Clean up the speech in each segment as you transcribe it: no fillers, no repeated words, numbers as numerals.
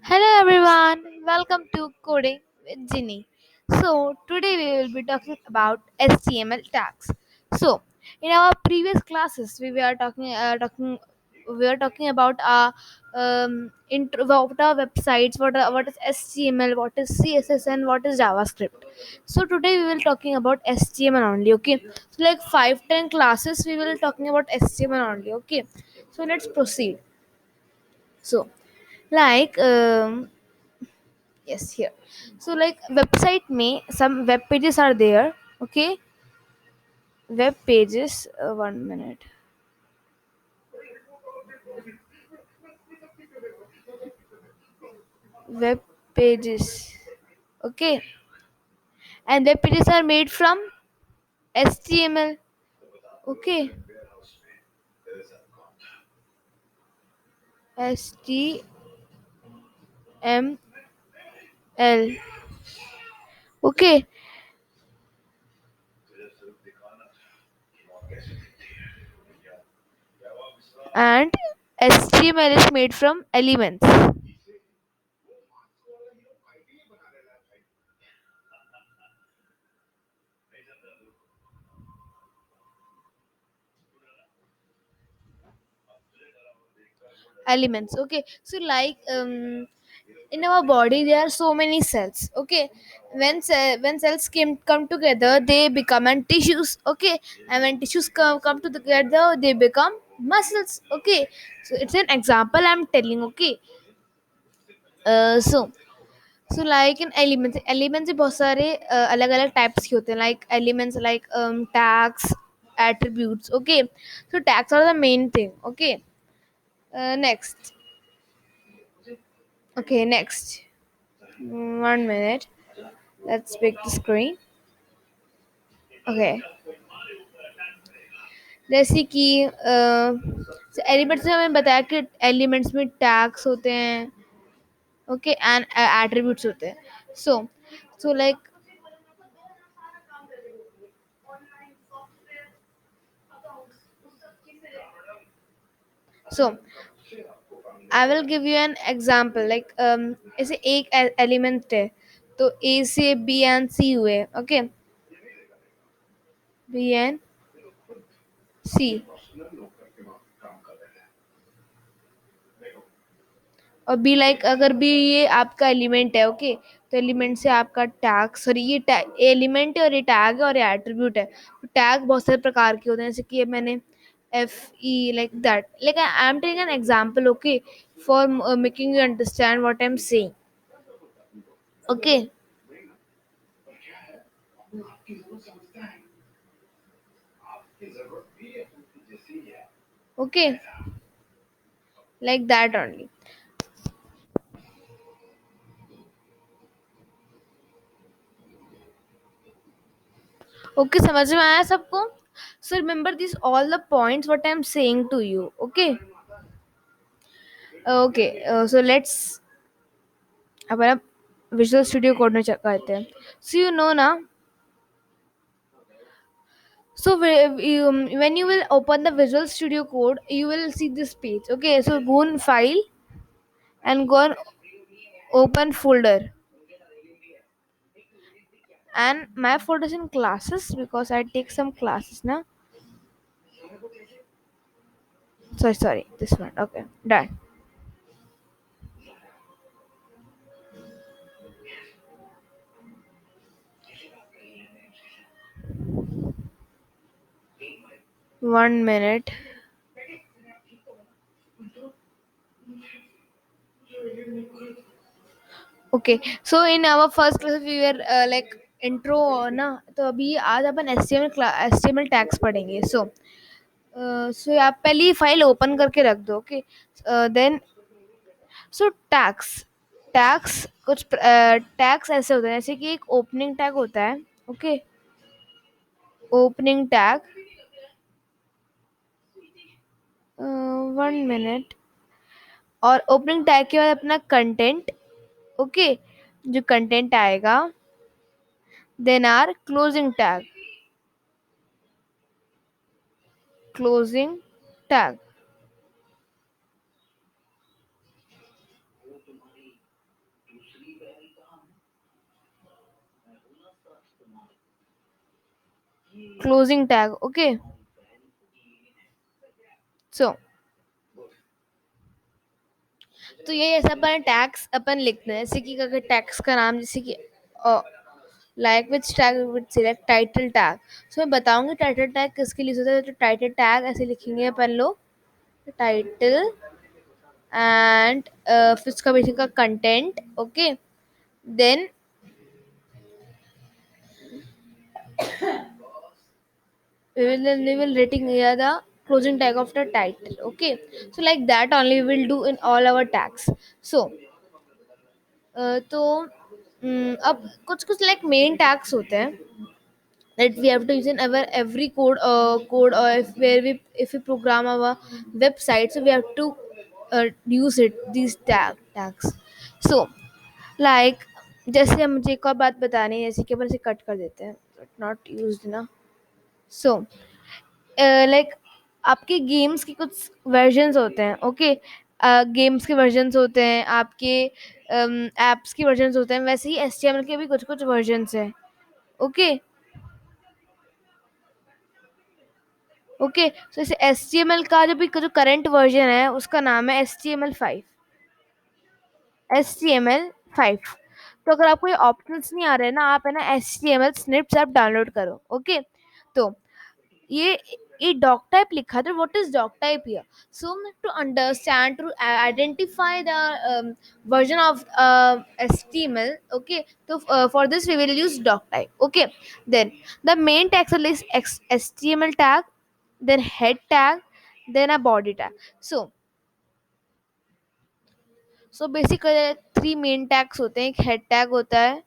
Hello everyone, welcome to Coding with Ginny. So today we will be talking about HTML tags. So in our previous classes we were talking about what are websites, what is HTML, what is CSS, and what is JavaScript. So today we will talking about HTML only. Okay, so like 5-10 classes we will talking about HTML only. Okay, so let's proceed. So like yes, here. So like website may some web pages are there. Okay, web pages. 1 minute. Web pages. Okay, and web pages are made from HTML. Okay, HTML. Okay, and HTML is made from elements. Elements. Okay, so like in our body there are so many cells. Okay, when cells come together they become and tissues. Okay, and when tissues come together they become muscles. Okay, so it's an example I'm telling. Okay, so like in elements में बहुत सारे अलग अलग types के होते हैं like elements like tags, attributes. Okay, so tags are the main thing. Okay, next. Okay, next. 1 minute. Let's pick the screen. Okay, जैसे कि एलिमेंट्स में हमें बताया कि एलिमेंट्स में टैग्स होते हैं. ओके, एंड एट्रीब्यूट्स होते हैं. So like so I will give you an example like ऐसे एक एलिमेंट है तो ए से बी एंड सी हुए. ओके, बी एंड सी. और बी लाइक अगर बी ये आपका एलिमेंट है. ओके, तो एलिमेंट से आपका टैग, सॉरी ये एलिमेंट है और ये टैग है और ये एट्रीब्यूट है. तो टैग बहुत सारे प्रकार के होते हैं जैसे कि ये मैंने F E like that. Like I am taking an example. Okay, for making you understand what I am saying. Okay, okay, like that only. Okay, समझ में आया सबको? So remember this all the points what I am saying to you. Okay, okay, so let's अब आप Visual Studio Code में करते हैं. So you know ना. So when you will open the Visual Studio Code, you will see this page. Okay, so go on File and go on Open Folder. And my folder is in classes because I take some classes now. Sorry, this one. Okay, done. 1 minute. Okay, so in our first class we were like intro ना. तो अभी आज अपन HTML tags पढ़ेंगे. सो आप पहले file open करके रख दो. ओके, देन सो टैक्स कुछ टैक्स ऐसे होते हैं जैसे कि एक ओपनिंग टैग होता है. Okay, opening tag. 1 मिनट. और ओपनिंग टैग के बाद अपना कंटेंट. ओके, जो कंटेंट आएगा. Then are closing tag. Closing tag. closing tag. Okay, so तो ये ऐसा अपन टैक्स अपन लिखते हैं, जैसे कि अगर टैक्स का नाम जैसे कि like which tag which select title tag. So मैं बताऊंगी टाइटल टैग किसके लिए होता है। तो टाइटल टैग ऐसे लिखेंगे अपन लोग, टाइटल एंड फिर उसका बेसिक का content. Okay, then we will rating here the closing tag of the title. Okay, so like that only we will do in all our tags. So तो अब कुछ कुछ लाइक मेन टैग्स होते हैं that we have to use in our every code, or if we program our website, so we have to use it these tags. So like जैसे हम मुझे एक और बात बतानी है, जैसे कि अपन इसे कट कर देते हैं, नॉट यूज्ड ना। सो लाइक आपके गेम्स के कुछ वर्जन्स होते हैं। ओके, गेम्स के वर्जन्स होते हैं, आपके एप्स के वर्जन्स होते हैं, वैसे ही HTML के भी कुछ कुछ वर्जन्स हैं। ओके, ओके, सो इसे HTML का जो करंट वर्जन है उसका नाम है HTML5। HTML5। तो अगर आपको ये ऑप्शंस नहीं आ रहे हैं ना, आप है ना HTML स्निप्स ऐप डाउनलोड करो। ओके, तो ये ये डॉक टाइप लिखा था। What is doctype here? So to understand, to identify the version of HTML। Okay, तो for this we will use doctype. Okay, then the main tag is HTML tag, then head tag, then a body tag. So basically three main tags होते हैं। एक head tag होता है,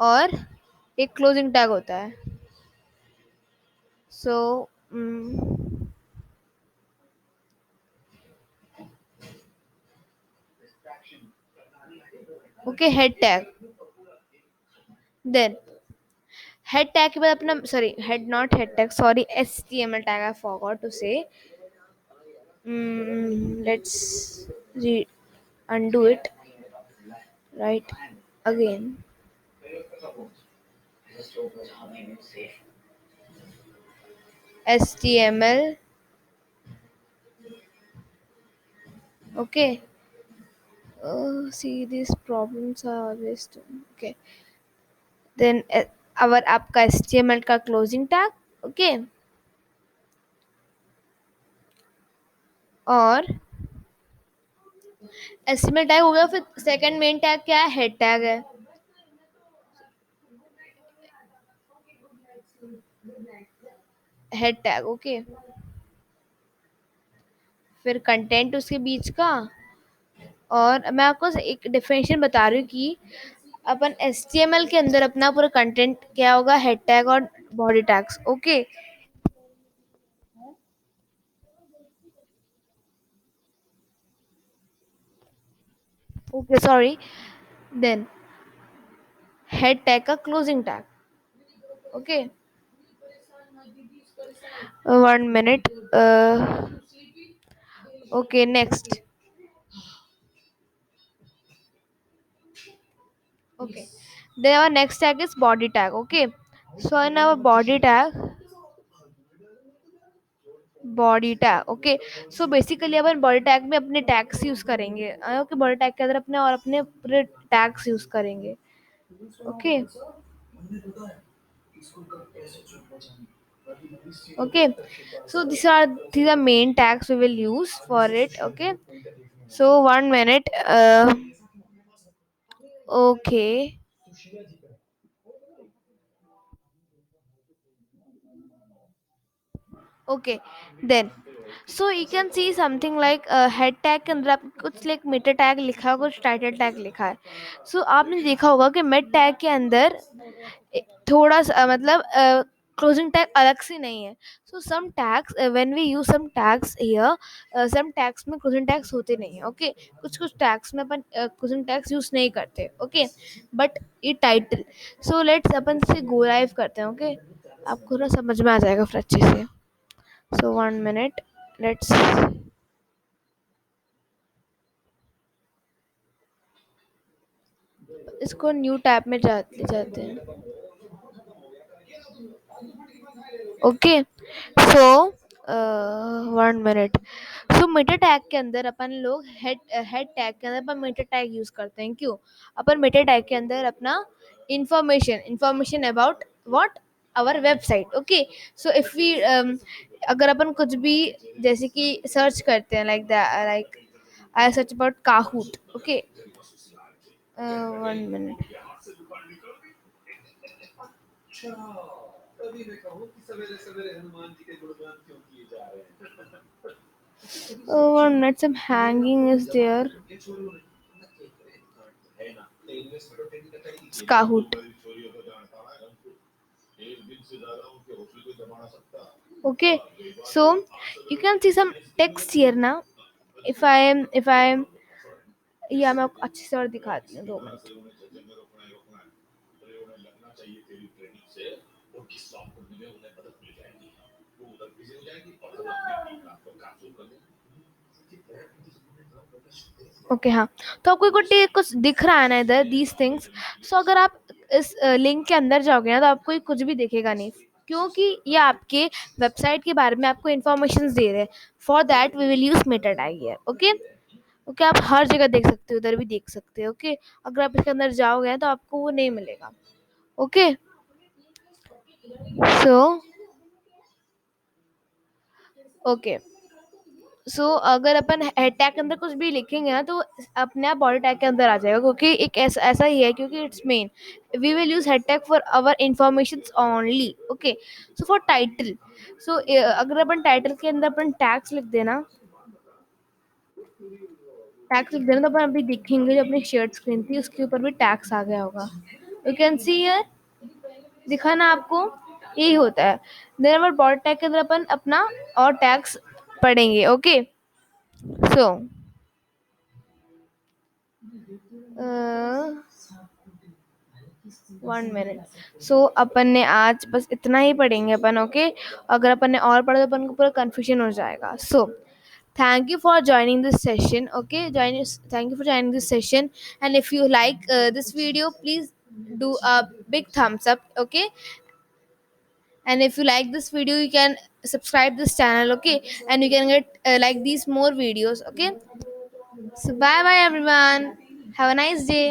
और एक closing tag होता है। So okay, head tag, then head tag के बाद अपना, sorry head not head tag, sorry HTML tag, I forgot to say. Let's undo it right again। HTML, okay. See, these problems are always okay। Then our आपका HTML का closing tag। okay, और HTML tag हो गया। फिर second main tag क्या है? Head tag है। Head tag, okay. फिर कंटेंट उसके बीच का। और मैं आपको एक डिफरेंशिएशन बता रही हूँ कि अपन HTML के अंदर अपना पूरा कंटेंट क्या होगा, हेड टैग और body tags. Okay, okay, sorry, then head tag का closing tag. Okay, 1 minute। Okay, next. Okay, then our next tag is body tag। Okay, so in our body tag, okay, so basically upon body tag में अपने tags use करेंगे। Okay, body tag के अंदर अपने और अपने पूरे tags use करेंगे। Okay, okay, so these are main tags we will use for it। Okay, so 1 minute। Okay, okay, then so you can see something like head tag के अंदर आप कुछ लाइक मीटर टैग लिखा है, कुछ title tag लिखा है। सो आपने देखा होगा कि मिड टैग के अंदर थोड़ा सा मतलब क्लोजिंग टैग अलग से नहीं है. So some tags, when we use some tags here, some tags में क्लोजिंग टैग्स होते नहीं है. ओके, कुछ कुछ टैग्स में अपन क्लोजिंग टैग्स यूज नहीं करते. ओके, बट ये टाइटल. सो लेट्स अपन से गो लाइव करते हैं. ओके, आपको ना समझ में आ जाएगा फिर अच्छे से. सो 1 मिनट, लेट्स. इसको न्यू टैब में जाते हैं. ओके, सो 1 मिनट. सो मेटा टैग के अंदर अपन लोग हेड टैग के अंदर अपन मेटा टैग यूज करते हैं. क्यों? अपन मेटा टैग के अंदर अपना information about what, our website. Okay, so if we, अगर अपन कुछ भी जैसे कि सर्च करते हैं, like I search about Kahoot. Okay, 1 minute. Oh, 1 minute, some hanging is there. It's Kahoot. Okay, so you can see some text here now. If I am, या मैं आपको अच्छे से और दिखाती हूँ, 2 मिनट. ओके, हाँ. तो आपको कुछ दिख रहा है ना इधर, दीज थिंग्स. सो अगर आप इस लिंक के अंदर जाओगे ना, तो आपको ये कुछ भी दिखेगा नहीं, क्योंकि ये आपके वेबसाइट के बारे में आपको इन्फॉर्मेशन दे रहे हैं. For that we will use meta tag here. Okay, okay, आप हर जगह देख सकते हो, उधर भी देख सकते हो. ओके, अगर आप इसके अंदर जाओगे ना, तो आपको वो नहीं मिलेगा. ओके, सो ओके, सो अगर अपन हेड टैग के अंदर कुछ भी लिखेंगे ना, तो अपने आप बॉडी टैग के अंदर आ जाएगा, क्योंकि एक ऐसा ही है, क्योंकि it's main. We will use head tag for our information only. Okay, so for title. So अगर अपन टाइटल के अंदर अपन टैग्स लिख देना, तो अपन अभी देखेंगे जो अपनी शेयर स्क्रीन थी उसके ऊपर भी टैग्स आ गया होगा. यू कैन सी हियर, दिखा ना आपको? यही होता है. देन अवर बॉडी टैग के अंदर अपन अपना और टैग्स पढ़ेंगे. ओके, सो 1 मिनट. सो अपन ने आज बस इतना ही पढ़ेंगे अपन. ओके, अगर अपन ने और पढ़ा तो अपन को पूरा कंफ्यूजन हो जाएगा. सो thank you for joining this session. Okay, thank you for joining this session. And if you like this video, please do a big thumbs up. Okay, and if you like this video, you can subscribe this channel. Okay, and you can get like these more videos. Okay, so bye bye everyone, have a nice day.